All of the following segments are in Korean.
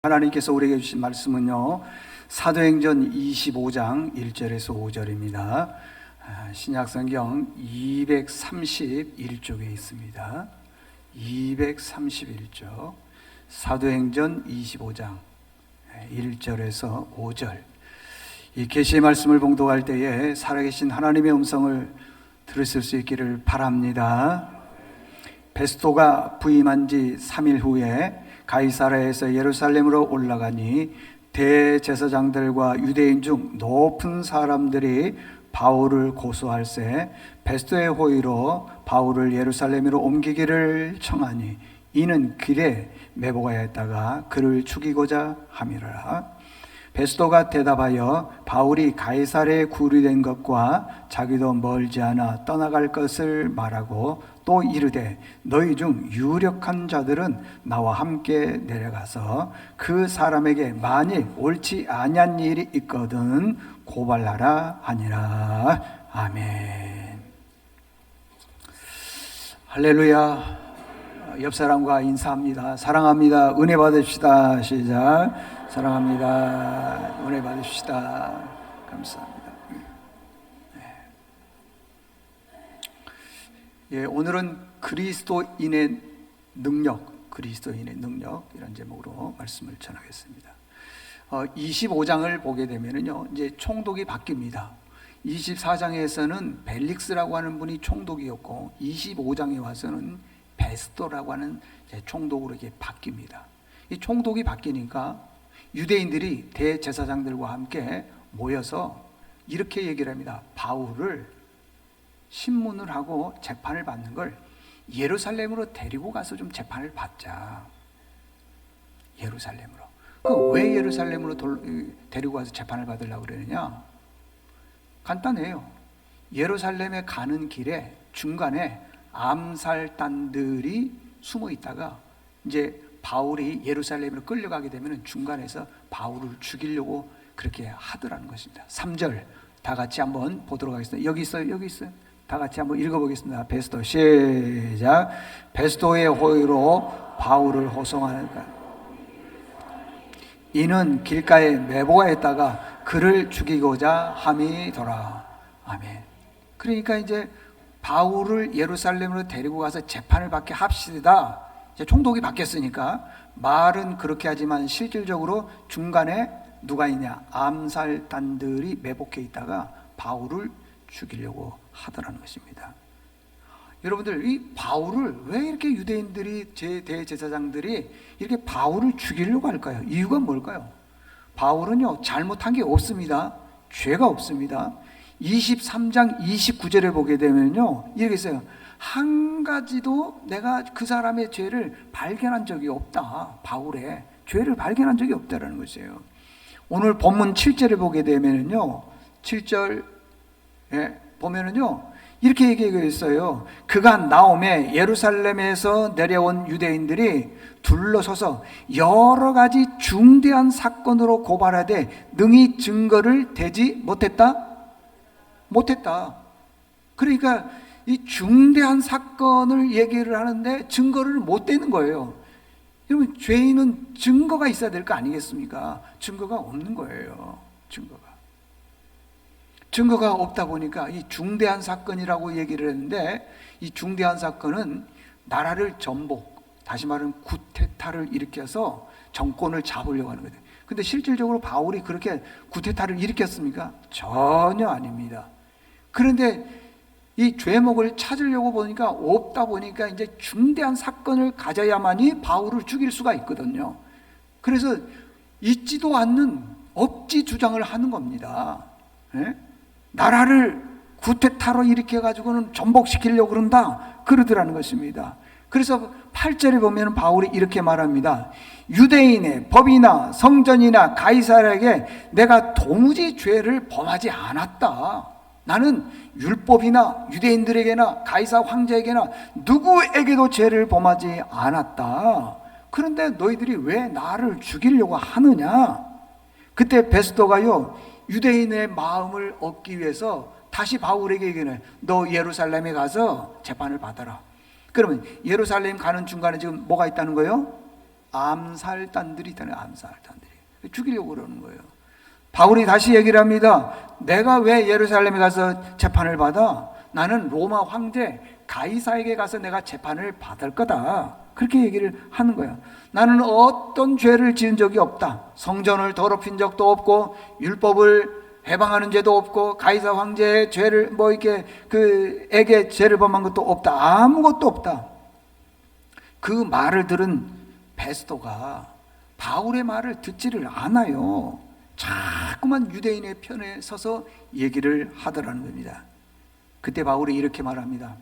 하나님께서 우리에게 주신 말씀은요, 사도행전 25장 1절에서 5절입니다. 신약성경 231쪽에 있습니다. 231쪽 사도행전 25장 1절에서 5절. 이 계시의 말씀을 봉독할 때에 살아계신 하나님의 음성을 들으실 수 있기를 바랍니다. 베스토가 부임한 지 3일 후에 가이사랴에서 예루살렘으로 올라가니 대제사장들과 유대인 중 높은 사람들이 바울을 고소할세 베스토의 호의로 바울을 예루살렘으로 옮기기를 청하니 이는 길에 매복하였다가 그를 죽이고자 함이라. 베스토가 대답하여 바울이 가이사랴에 굴이된 것과 자기도 멀지 않아 떠나갈 것을 말하고 또 이르되 너희 중 유력한 자들은 나와 함께 내려가서 그 사람에게 만일 옳지 아니한 일이 있거든 고발하라 하니라. 아멘. 할렐루야. 옆 사람과 인사합니다. 사랑합니다. 은혜 받으시다. 시작. 사랑합니다. 은혜 받으시다. 감사합니다. 예, 오늘은 그리스도인의 능력 이런 제목으로 말씀을 전하겠습니다. 25장을 보게 되면은요, 이제 총독이 바뀝니다. 24장에서는 벨릭스라고 하는 분이 총독이었고 25장에 와서는 베스토라고 하는 총독으로 이렇게 바뀝니다. 이 총독이 바뀌니까 유대인들이 대제사장들과 함께 모여서 이렇게 얘기를 합니다. 바울을 신문을 하고 재판을 받는 걸 예루살렘으로 데리고 가서 좀 재판을 받자. 예루살렘으로. 왜 예루살렘으로 데리고 가서 재판을 받으려고 그러느냐? 간단해요. 예루살렘에 가는 길에 중간에 암살단들이 숨어 있다가 이제 바울이 예루살렘으로 끌려가게 되면 중간에서 바울을 죽이려고 그렇게 하더라는 것입니다. 3절 다 같이 한번 보도록 하겠습니다. 여기 있어요. 다 같이 한번 읽어보겠습니다. 베스토 시작. 베스토의 호의로 바울을 호송하니까 이는 길가에 매복하였다가 그를 죽이고자 함이더라. 아멘. 그러니까 이제 바울을 예루살렘으로 데리고 가서 재판을 받게 합시다. 이제 총독이 바뀌었으니까 말은 그렇게 하지만 실질적으로 중간에 누가 있냐? 암살단들이 매복해 있다가 바울을 죽이려고 하더라는 것입니다. 여러분들, 이 바울을 왜 이렇게 유대인들이 대제사장들이 이렇게 바울을 죽이려고 할까요? 이유가 뭘까요? 바울은요, 잘못한 게 없습니다. 죄가 없습니다. 23장 29절에 보게 되면요, 이렇게 있어요. 한 가지도 내가 그 사람의 죄를 발견한 적이 없다. 바울의 죄를 발견한 적이 없다라는 것이에요. 오늘 본문 7절에 보게 되면요, 7절에 보면은요, 이렇게 얘기하고 있어요. 그가 나오매 예루살렘에서 내려온 유대인들이 둘러서서 여러 가지 중대한 사건으로 고발하되 능히 증거를 대지 못했다. 그러니까 이 중대한 사건을 얘기를 하는데 증거를 못 대는 거예요. 여러분, 죄인은 증거가 있어야 될 거 아니겠습니까? 증거가 없는 거예요. 증거가 없다 보니까 이 중대한 사건이라고 얘기를 했는데, 이 중대한 사건은 나라를 전복, 다시 말하면 구테타를 일으켜서 정권을 잡으려고 하는 거예요. 근데 실질적으로 바울이 그렇게 구테타를 일으켰습니까? 전혀 아닙니다. 그런데 이 죄목을 찾으려고 보니까 없다 보니까 이제 중대한 사건을 가져야만이 바울을 죽일 수가 있거든요. 그래서 있지도 않는 억지 주장을 하는 겁니다. 나라를 구테타로 일으켜가지고는 전복시키려고 그러더라는 것입니다. 그래서 8절에 보면 바울이 이렇게 말합니다. 유대인의 법이나 성전이나 가이사랴에게 내가 도무지 죄를 범하지 않았다. 나는 율법이나 유대인들에게나 가이사 황제에게나 누구에게도 죄를 범하지 않았다. 그런데 너희들이 왜 나를 죽이려고 하느냐? 그때 베스토가요, 유대인의 마음을 얻기 위해서 다시 바울에게 얘기해. 너 예루살렘에 가서 재판을 받아라. 그러면 예루살렘 가는 중간에 지금 뭐가 있다는 거예요? 암살단들이 있다는 거예요. 암살단들이 죽이려고 그러는 거예요. 바울이 다시 얘기를 합니다. 내가 왜 예루살렘에 가서 재판을 받아? 나는 로마 황제 가이사에게 가서 내가 재판을 받을 거다. 그렇게 얘기를 하는 거예요. 나는 어떤 죄를 지은 적이 없다. 성전을 더럽힌 적도 없고 율법을 해방하는 죄도 없고 가이사 황제의 죄를 이렇게 그에게 죄를 범한 것도 없다. 아무것도 없다. 그 말을 들은 베스도가 바울의 말을 듣지를 않아요. 자꾸만 유대인의 편에 서서 얘기를 하더라는 겁니다. 그때 바울이 이렇게 말합니다.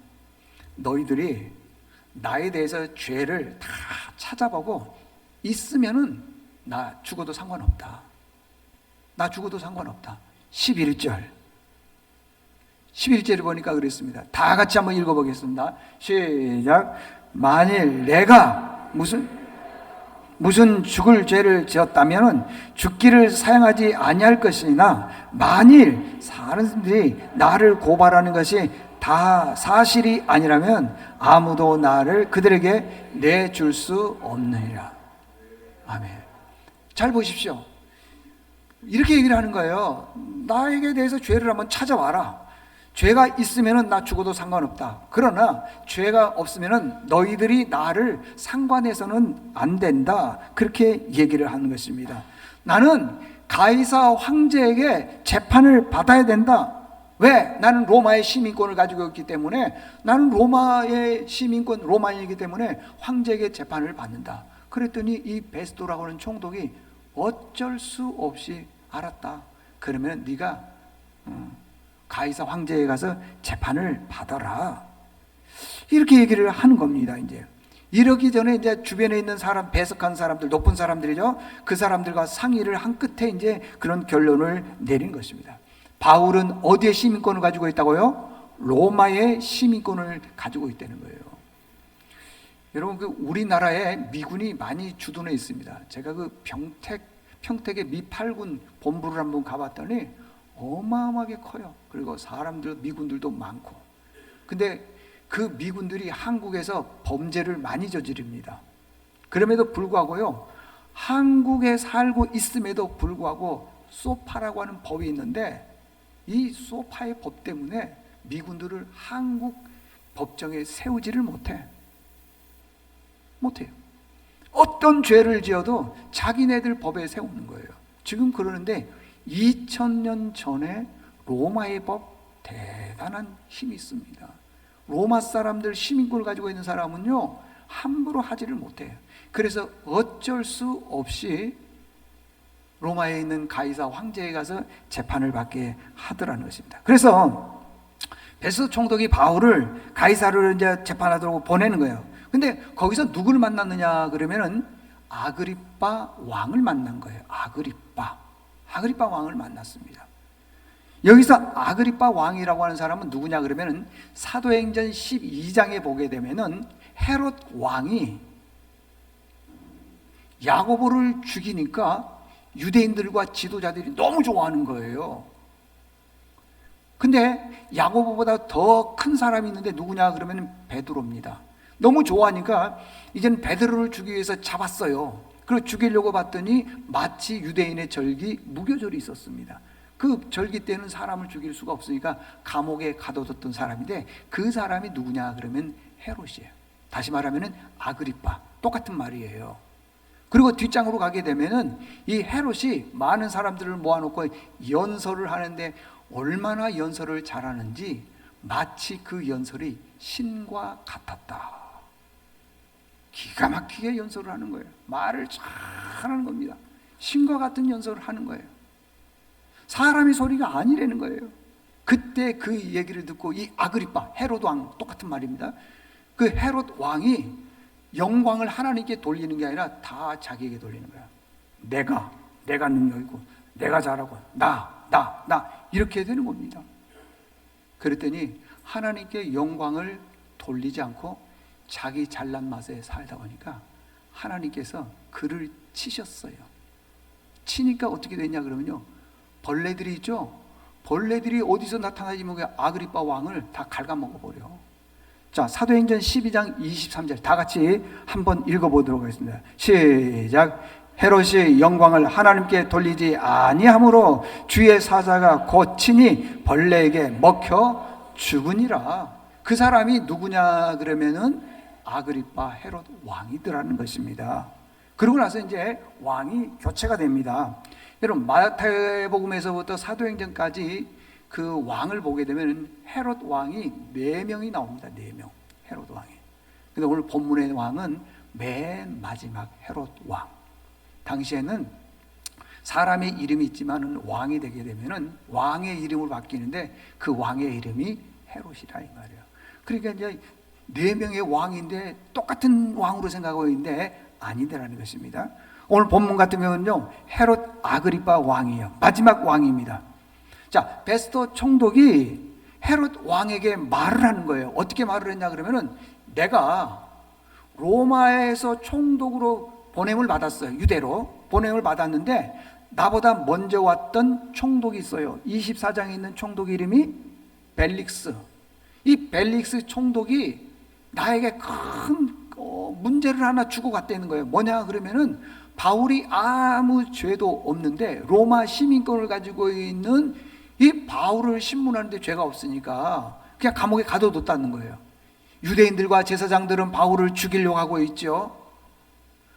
너희들이 나에 대해서 죄를 다 찾아보고 있으면은 나 죽어도 상관없다. 나 죽어도 상관없다. 11절을 보니까 그랬습니다. 다 같이 한번 읽어보겠습니다. 시작. 만일 내가 무슨 죽을 죄를 지었다면 죽기를 사용하지 아니할 것이나 만일 사람들이 나를 고발하는 것이 다 사실이 아니라면 아무도 나를 그들에게 내줄 수 없느니라. 아멘. 잘 보십시오. 이렇게 얘기를 하는 거예요. 나에게 대해서 죄를 한번 찾아와라. 죄가 있으면 나 죽어도 상관없다. 그러나 죄가 없으면 너희들이 나를 상관해서는 안 된다. 그렇게 얘기를 하는 것입니다. 나는 가이사 황제에게 재판을 받아야 된다. 왜? 나는 로마의 시민권을 가지고 있기 때문에, 나는 로마의 시민권, 로마인이기 때문에 황제에게 재판을 받는다. 그랬더니 이 베스도라고 하는 총독이 어쩔 수 없이 알았다. 그러면 네가 가이사 황제에 가서 재판을 받아라. 이렇게 얘기를 하는 겁니다. 이제 이러기 전에 이제 주변에 있는 사람, 배석한 사람들, 높은 사람들이죠. 그 사람들과 상의를 한 끝에 이제 그런 결론을 내린 것입니다. 바울은 어디에 시민권을 가지고 있다고요? 로마의 시민권을 가지고 있다는 거예요. 여러분, 우리나라에 미군이 많이 주둔해 있습니다. 제가 평택의 미 8군 본부를 한번 가봤더니 어마어마하게 커요. 그리고 미군들도 많고. 근데 그 미군들이 한국에서 범죄를 많이 저지릅니다. 그럼에도 불구하고요, 한국에 살고 있음에도 불구하고 소파라고 하는 법이 있는데, 이 소파의 법 때문에 미군들을 한국 법정에 세우지를 못해요. 어떤 죄를 지어도 자기네들 법에 세우는 거예요. 지금 그러는데 2000년 전에 로마의 법 대단한 힘이 있습니다. 로마 사람들 시민권을 가지고 있는 사람은요, 함부로 하지를 못해요. 그래서 어쩔 수 없이 로마에 있는 가이사 황제에 가서 재판을 받게 하더라는 것입니다. 그래서 베스도 총독이 바울을 가이사를 이제 재판하도록 보내는 거예요. 근데 거기서 누구를 만났느냐 그러면은 아그리빠 왕을 만난 거예요. 아그리빠 왕을 만났습니다. 여기서 아그리빠 왕이라고 하는 사람은 누구냐 그러면은 사도행전 12장에 보게 되면은 헤롯 왕이 야고보를 죽이니까 유대인들과 지도자들이 너무 좋아하는 거예요. 근데 야고보보다 더 큰 사람이 있는데 누구냐 그러면 베드로입니다. 너무 좋아하니까 이제는 베드로를 죽이기 위해서 잡았어요. 그리고 죽이려고 봤더니 마치 유대인의 절기 무교절이 있었습니다. 그 절기 때는 사람을 죽일 수가 없으니까 감옥에 가둬뒀던 사람인데, 그 사람이 누구냐 그러면 헤롯이에요. 다시 말하면 아그리빠, 똑같은 말이에요. 그리고 뒷장으로 가게 되면은 이 헤롯이 많은 사람들을 모아놓고 연설을 하는데 얼마나 연설을 잘하는지 마치 그 연설이 신과 같았다. 기가 막히게 연설을 하는 거예요. 말을 잘하는 겁니다. 신과 같은 연설을 하는 거예요. 사람의 소리가 아니라는 거예요. 그때 그 얘기를 듣고 이 아그리빠, 헤롯 왕, 똑같은 말입니다. 그 헤롯 왕이 영광을 하나님께 돌리는 게 아니라 다 자기에게 돌리는 거야. 내가 능력이고, 내가 잘하고, 나 이렇게 되는 겁니다. 그랬더니 하나님께 영광을 돌리지 않고 자기 잘난 맛에 살다 보니까 하나님께서 그를 치셨어요. 치니까 어떻게 됐냐 그러면요, 벌레들이 있죠. 벌레들이 어디서 나타나지 모르게 아그리빠 왕을 다 갉아먹어버려. 자, 사도행전 12장 23절 다 같이 한번 읽어보도록 하겠습니다. 시작. 헤롯이 영광을 하나님께 돌리지 아니하므로 주의 사자가 곧 친히 벌레에게 먹혀 죽으니라. 그 사람이 누구냐 그러면은 아그리파 헤롯 왕이더라는 것입니다. 그러고 나서 이제 왕이 교체가 됩니다. 여러분, 마태복음에서부터 사도행전까지 그 왕을 보게 되면 헤롯 왕이 4명이 나옵니다. 4명 헤롯 왕이. 근데 오늘 본문의 왕은 맨 마지막 헤롯 왕. 당시에는 사람의 이름이 있지만은 왕이 되게 되면은 왕의 이름으로 바뀌는데 그 왕의 이름이 헤롯이라 이 말이에요. 그러니까 이제 4명의 왕인데 똑같은 왕으로 생각하고 있는데 아니더라는 것입니다. 오늘 본문 같은 경우는요, 헤롯 아그리파 왕이에요. 마지막 왕입니다. 자, 베스토 총독이 헤롯 왕에게 말을 하는 거예요. 어떻게 말을 했냐 그러면은, 내가 로마에서 총독으로 보냄을 받았어요. 유대로 보냄을 받았는데 나보다 먼저 왔던 총독이 있어요. 24장에 있는 총독 이름이 벨릭스. 이 벨릭스 총독이 나에게 큰 문제를 하나 주고 갔다는 거예요. 뭐냐 그러면은, 바울이 아무 죄도 없는데 로마 시민권을 가지고 있는 이 바울을 신문하는데 죄가 없으니까 그냥 감옥에 가둬뒀다는 거예요. 유대인들과 제사장들은 바울을 죽이려고 하고 있죠.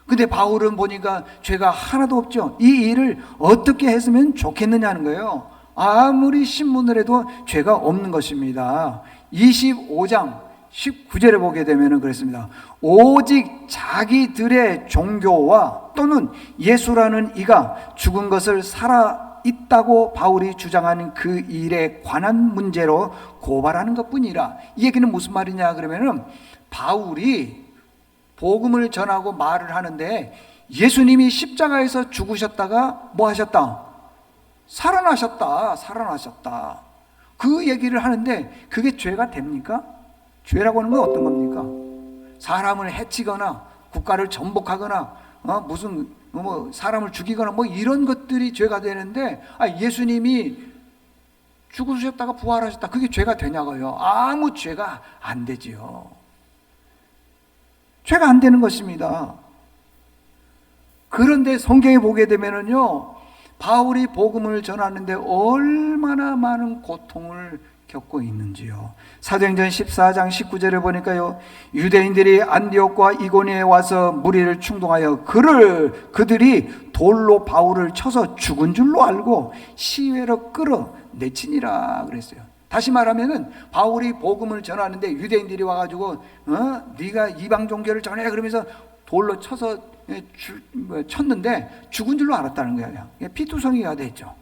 근데 바울은 보니까 죄가 하나도 없죠. 이 일을 어떻게 했으면 좋겠느냐는 거예요. 아무리 신문을 해도 죄가 없는 것입니다. 25장 19절에 보게 되면 그랬습니다. 오직 자기들의 종교와 또는 예수라는 이가 죽은 것을 살아 있다고 바울이 주장하는 그 일에 관한 문제로 고발하는 것뿐이라. 이 얘기는 무슨 말이냐 그러면은, 바울이 복음을 전하고 말을 하는데 예수님이 십자가에서 죽으셨다가 뭐 하셨다? 살아나셨다. 그 얘기를 하는데 그게 죄가 됩니까? 죄라고 하는 건 어떤 겁니까? 사람을 해치거나 국가를 전복하거나 무슨 사람을 죽이거나 이런 것들이 죄가 되는데, 예수님이 죽으셨다가 부활하셨다, 그게 죄가 되냐고요? 아무 죄가 안 되지요. 죄가 안 되는 것입니다. 그런데 성경에 보게 되면은요, 바울이 복음을 전하는데 얼마나 많은 고통을 겪고 있는지요. 사도행전 14장 19절에 보니까요, 유대인들이 안디옥과 이고니에 와서 무리를 충동하여 그들이 돌로 바울을 쳐서 죽은 줄로 알고 시외로 끌어내치니라 그랬어요. 다시 말하면은, 바울이 복음을 전하는데 유대인들이 와가지고 네가 이방 종교를 전해 그러면서 돌로 쳐서 쳤는데 죽은 줄로 알았다는 거예요. 피투성이가 됐죠.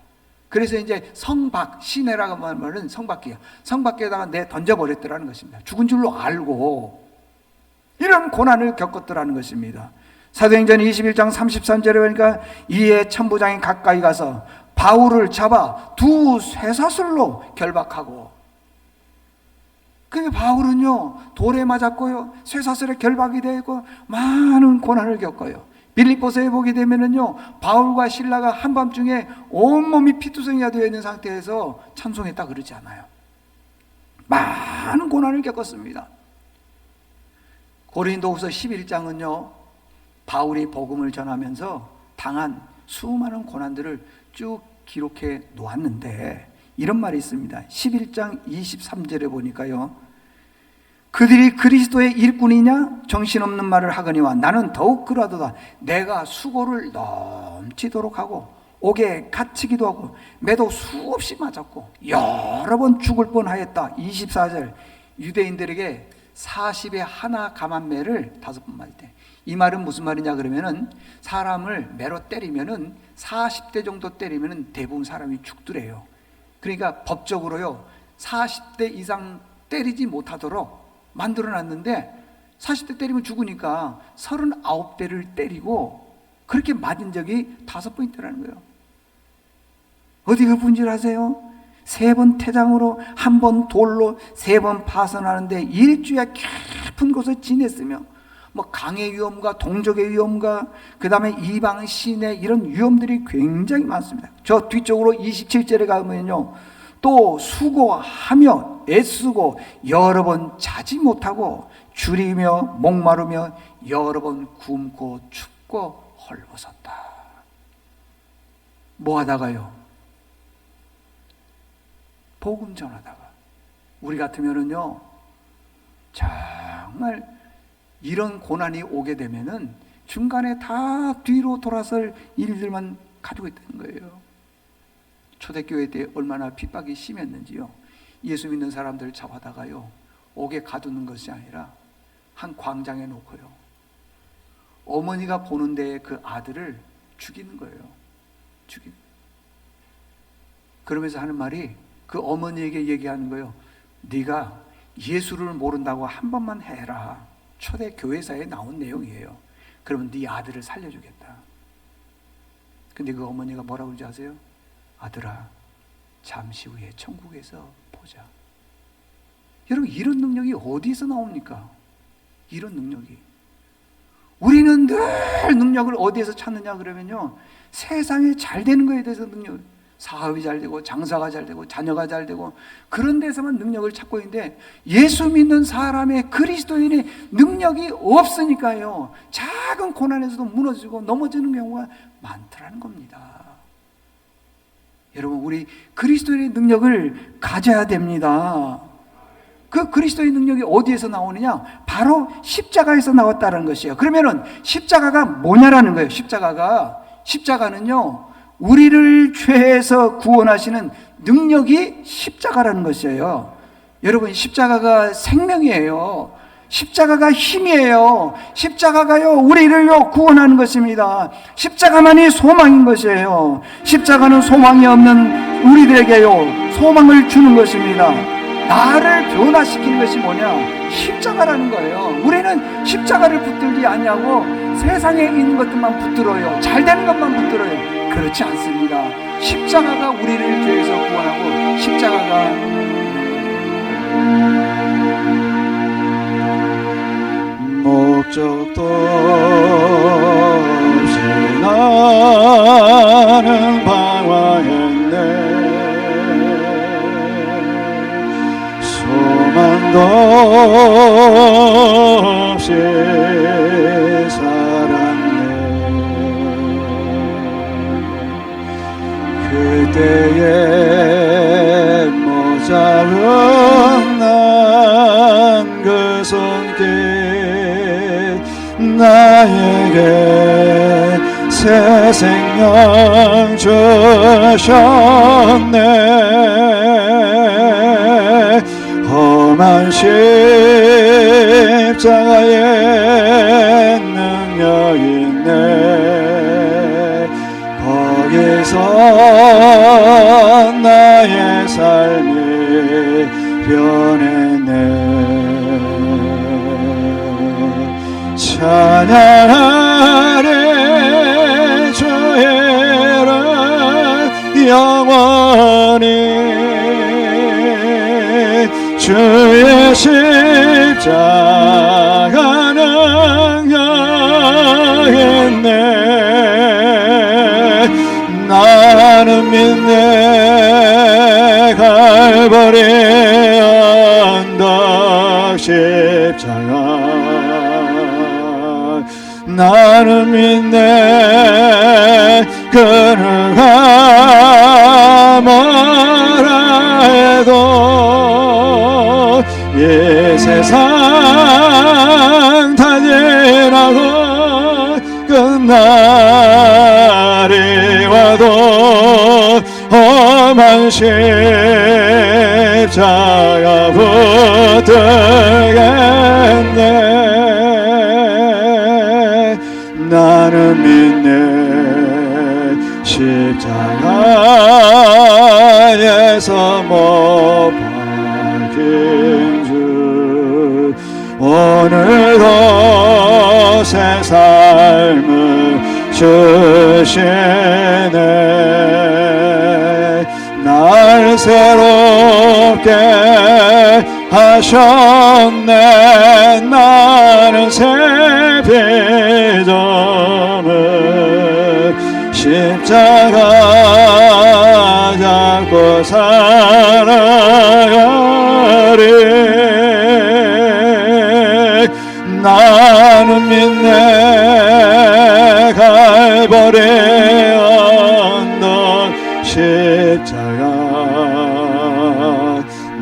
그래서 이제 성박, 시내라고 말하는 성박기야. 성박기에다가 던져버렸더라는 것입니다. 죽은 줄로 알고 이런 고난을 겪었더라는 것입니다. 사도행전 21장 33절에 보니까, 이에 천부장이 가까이 가서 바울을 잡아 두 쇠사슬로 결박하고, 그 바울은요 돌에 맞았고요, 쇠사슬에 결박이 되고 많은 고난을 겪어요. 빌립보서에 보게 되면은요, 바울과 실라가 한밤중에 온몸이 피투성이가 되어 있는 상태에서 찬송했다 그러지 않아요. 많은 고난을 겪었습니다. 고린도후서 11장은요, 바울이 복음을 전하면서 당한 수많은 고난들을 쭉 기록해 놓았는데 이런 말이 있습니다. 11장 23절에 보니까요, 그들이 그리스도의 일꾼이냐 정신없는 말을 하거니와 나는 더욱 그러하도다. 내가 수고를 넘치도록 하고 옥에 갇히기도 하고 매도 수없이 맞았고 여러 번 죽을 뻔하였다. 24절, 유대인들에게 40에 하나 감한매를 5번 맞을 때. 이 말은 무슨 말이냐 그러면은, 사람을 매로 때리면은 40대 정도 때리면은 대부분 사람이 죽더래요. 그러니까 법적으로요 40대 이상 때리지 못하도록 만들어놨는데, 40대 때리면 죽으니까 39대를 때리고 그렇게 맞은 적이 5번 있더라는 거예요. 어디가 분질하세요? 3번 태장으로, 1번 돌로, 3번 파선하는데 일주야 깊은 곳에 지냈으며, 강의 위험과 동족의 위험과 그 다음에 이방 시내 이런 위험들이 굉장히 많습니다. 저 뒤쪽으로 27절에 가면요, 또 수고하며 애쓰고 여러 번 자지 못하고 줄이며 목마르며 여러 번 굶고 춥고 헐벗었다. 뭐 하다가요? 복음 전하다가. 우리 같으면은요, 정말 이런 고난이 오게 되면은 중간에 다 뒤로 돌아설 일들만 가지고 있다는 거예요. 초대교회 때 얼마나 핍박이 심했는지요. 예수 믿는 사람들을 잡아다가요, 옥에 가두는 것이 아니라 한 광장에 놓고요, 어머니가 보는 데에 그 아들을 죽이는 거예요. 죽이는. 그러면서 하는 말이, 그 어머니에게 얘기하는 거예요. 네가 예수를 모른다고 한 번만 해라. 초대교회사에 나온 내용이에요. 그러면 네 아들을 살려주겠다. 근데 그 어머니가 뭐라고 그러지 아세요? 아들아, 잠시 후에 천국에서 보자. 여러분, 이런 능력이 어디서 나옵니까? 이런 능력이. 우리는 늘 능력을 어디에서 찾느냐 그러면요, 세상에 잘 되는 거에 대해서 능력을, 사업이 잘 되고 장사가 잘 되고 자녀가 잘 되고 그런 데서만 능력을 찾고 있는데, 예수 믿는 사람의, 그리스도인의 능력이 없으니까요, 작은 고난에서도 무너지고 넘어지는 경우가 많더라는 겁니다. 여러분, 우리 그리스도인의 능력을 가져야 됩니다. 그 그리스도의 능력이 어디에서 나오느냐? 바로 십자가에서 나왔다는 것이에요. 그러면은 십자가가 뭐냐라는 거예요. 십자가는요, 우리를 죄에서 구원하시는 능력이 십자가라는 것이에요. 여러분, 십자가가 생명이에요. 십자가가 힘이에요. 십자가가요, 우리를요 구원하는 것입니다. 십자가만이 소망인 것이에요. 십자가는 소망이 없는 우리들에게요 소망을 주는 것입니다. 나를 변화시키는 것이 뭐냐? 십자가라는 거예요. 우리는 십자가를 붙들지 않냐고 세상에 있는 것들만 붙들어요. 잘 되는 것만 붙들어요. 그렇지 않습니다. 십자가가 우리를 죄에서 구원하고, 십자가가 목적도 없이 나는 방황했네. 소망도 없이 살았네. 그때의 모자른 난 그 손길 나에게 새 생명 주셨네. 험한 십자가에 능력 있네. 거기서 나의 삶이 변했네. 찬양하리 주의 이름 영원히. 주의 십자가는 영원했네. 나는 믿네. 갈보리 언덕 십자가. 나는 믿네. 그누가 뭐라 해도 이 세상 다 지나고 끝날이 와도 험한 십자가 붙들겠네. 나는 믿네. 십자가에서 못 박힌 주 오늘도 새 삶을 주시네. 날 새롭게 하셨네. 나는 새 비전을 십자가 잡고 살 나는 믿네 갈보리 언덕 십자가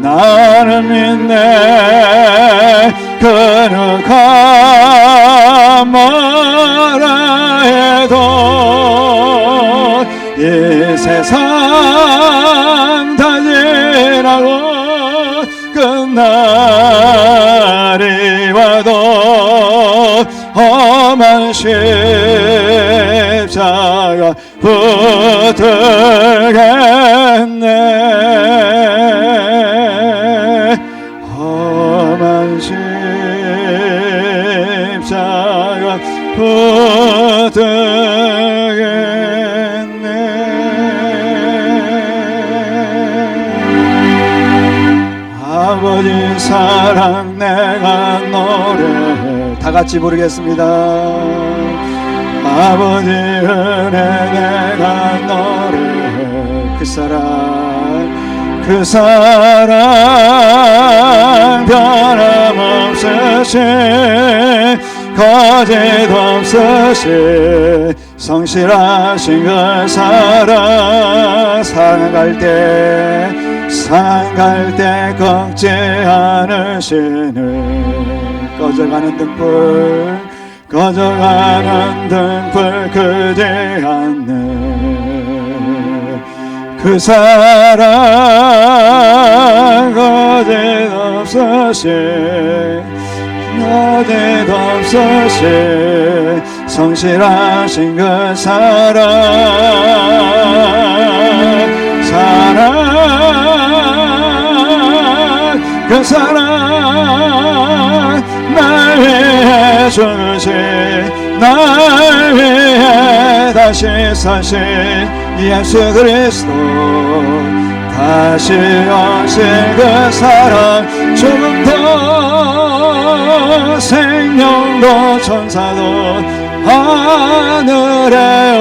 나는 믿네 그 누가 뭐라 해도 이 세상 다 지나고 끝날이 와도 험한 십자가 붙들겠네 험한 십자가 붙들겠네 아버지 사랑 내가 노래 다 같이 부르겠습니다. 아버지 은혜 내가 노래 그 사랑 변함없으신 거짓 없으신 성실하신 그 사랑 상할 때 꺾지 않으시는 꺼져가는 등불 끄지 않는 그 사랑 거짓 없으신 성실하신 그 그 사랑 날 위해 주신 날 위해 다시 사신 예수 그리스도 다시 오실 그 사랑 죽음도 생명도 천사도 하늘의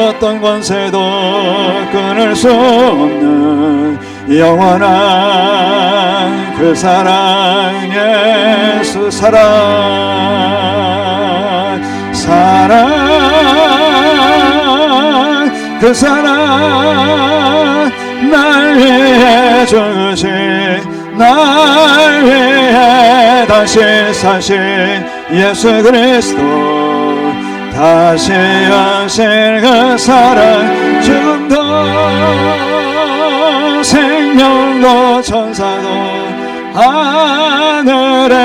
어떤 권세도 끊을 수 없는 영원한 그 사랑 예수 그 사랑 날 위해 주신 날 위해 다시 사신 예수 그리스도 다시 오실 그 사랑 죽음도 생명도 천사도 하늘의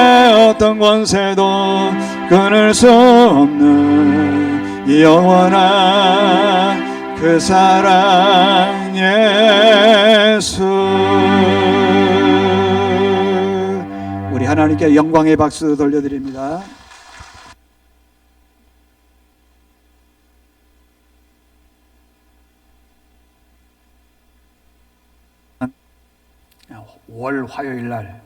어떤 권세도 끊을 수 없는 영원한 그 사랑 예수. 우리 하나님께 영광의 박수 돌려드립니다. 월 화요일 날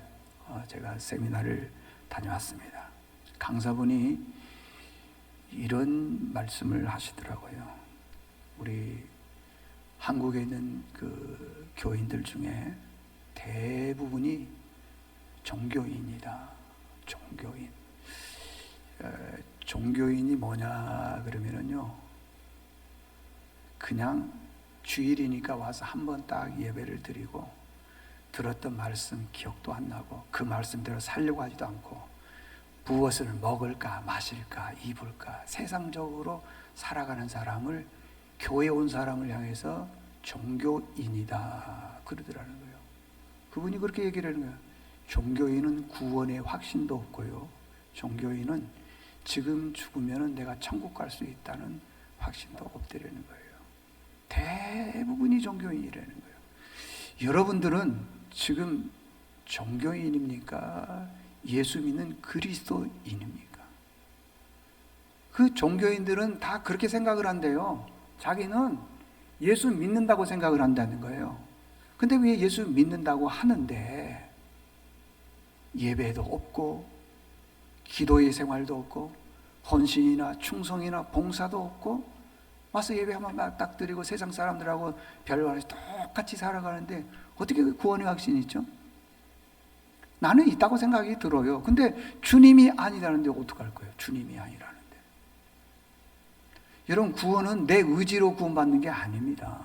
제가 세미나를 다녀왔습니다. 강사분이 이런 말씀을 하시더라고요. 우리 한국에 있는 그 교인들 중에 대부분이 종교인이다. 종교인이 뭐냐 그러면은요, 그냥 주일이니까 와서 한번 딱 예배를 드리고 들었던 말씀 기억도 안 나고 그 말씀대로 살려고 하지도 않고 무엇을 먹을까 마실까 입을까 세상적으로 살아가는 사람을, 교회 온 사람을 향해서 종교인이다 그러더라는 거예요. 그분이 그렇게 얘기를 하는 거예요. 종교인은 구원의 확신도 없고요, 종교인은 지금 죽으면 내가 천국 갈 수 있다는 확신도 없다라는 거예요. 대부분이 종교인이라는 거예요. 여러분들은 지금 종교인입니까? 예수 믿는 그리스도인입니까? 그 종교인들은 다 그렇게 생각을 한대요. 자기는 예수 믿는다고 생각을 한다는 거예요. 근데 왜 예수 믿는다고 하는데 예배도 없고 기도의 생활도 없고 헌신이나 충성이나 봉사도 없고 와서 예배 한번 딱 드리고 세상 사람들하고 별로 안 해서 똑같이 살아가는데 어떻게 구원의 확신이 있죠? 나는 있다고 생각이 들어요. 근데 주님이 아니라는데 어떡할 거예요? 주님이 아니라는데. 여러분, 구원은 내 의지로 구원받는 게 아닙니다.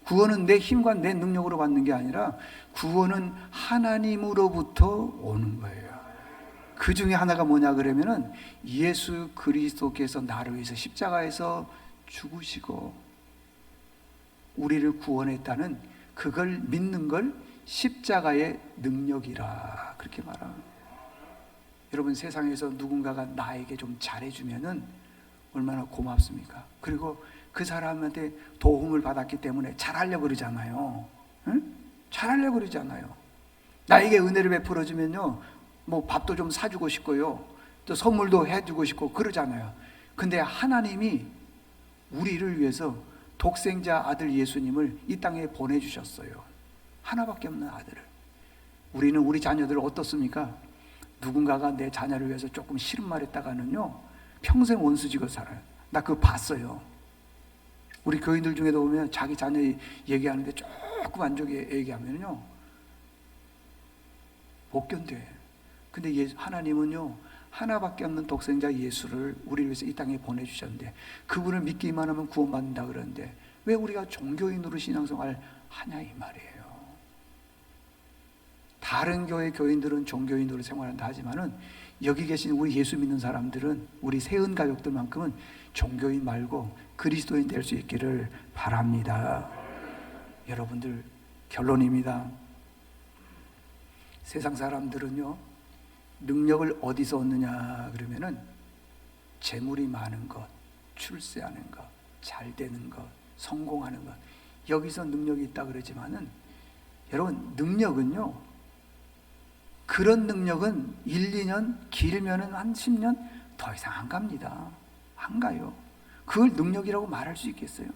구원은 내 힘과 내 능력으로 받는 게 아니라 구원은 하나님으로부터 오는 거예요. 그 중에 하나가 뭐냐 그러면은 예수 그리스도께서 나를 위해서 십자가에서 죽으시고 우리를 구원했다는 그걸 믿는 걸 십자가의 능력이라 그렇게 말합니다. 여러분, 세상에서 누군가가 나에게 좀 잘해주면은 얼마나 고맙습니까? 그리고 그 사람한테 도움을 받았기 때문에 잘하려고 그러잖아요. 응? 잘하려고 그러잖아요. 나에게 은혜를 베풀어주면요, 뭐 밥도 좀 사주고 싶고요, 또 선물도 해주고 싶고 그러잖아요. 근데 하나님이 우리를 위해서 독생자 아들 예수님을 이 땅에 보내주셨어요. 하나밖에 없는 아들을. 우리는 우리 자녀들을 어떻습니까? 누군가가 내 자녀를 위해서 조금 싫은 말 했다가는요, 평생 원수지고 살아요. 나 그거 봤어요. 우리 교인들 중에도 보면 자기 자녀 얘기하는데 조금 안 좋게 얘기하면요 못 견뎌요. 근데 하나님은요, 하나밖에 없는 독생자 예수를 우리를 위해서 이 땅에 보내주셨는데 그분을 믿기만 하면 구원받는다 그러는데 왜 우리가 종교인으로 신앙생활 하냐 이 말이에요. 다른 교회 교인들은 종교인으로 생활한다 하지만은 여기 계신 우리 예수 믿는 사람들은, 우리 세은 가족들만큼은 종교인 말고 그리스도인 될 수 있기를 바랍니다. 여러분들, 결론입니다. 세상 사람들은요, 능력을 어디서 얻느냐 그러면은 재물이 많은 것, 출세하는 것, 잘 되는 것, 성공하는 것, 여기서 능력이 있다 그러지만은 여러분, 능력은요, 그런 능력은 1, 2년, 길면은 한 10년 더 이상 안 갑니다. 안 가요. 그걸 능력이라고 말할 수 있겠어요?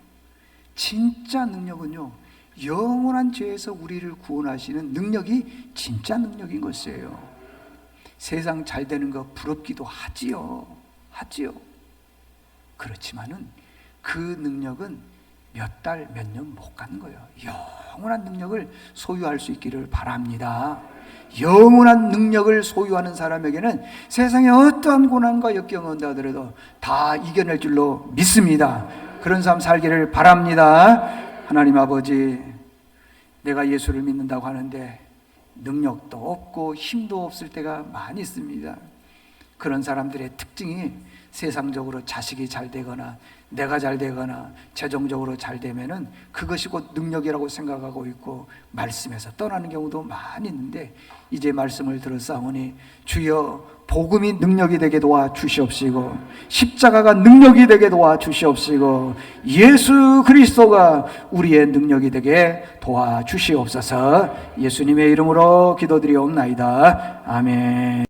진짜 능력은요, 영원한 죄에서 우리를 구원하시는 능력이 진짜 능력인 것이에요. 세상 잘 되는 거 부럽기도 하지요. 그렇지만은 그 능력은 몇 달, 몇 년 못 가는 거예요. 영원한 능력을 소유할 수 있기를 바랍니다. 영원한 능력을 소유하는 사람에게는 세상에 어떠한 고난과 역경이 온다 하더라도 다 이겨낼 줄로 믿습니다. 그런 삶 살기를 바랍니다. 하나님 아버지, 내가 예수를 믿는다고 하는데 능력도 없고 힘도 없을 때가 많이 있습니다. 그런 사람들의 특징이 세상적으로 자식이 잘 되거나 내가 잘 되거나 재정적으로 잘 되면은 그것이 곧 능력이라고 생각하고 있고 말씀에서 떠나는 경우도 많이 있는데, 이제 말씀을 들었사오니 주여, 복음이 능력이 되게 도와주시옵시고 십자가가 능력이 되게 도와주시옵시고 예수 그리스도가 우리의 능력이 되게 도와주시옵소서. 예수님의 이름으로 기도드리옵나이다. 아멘.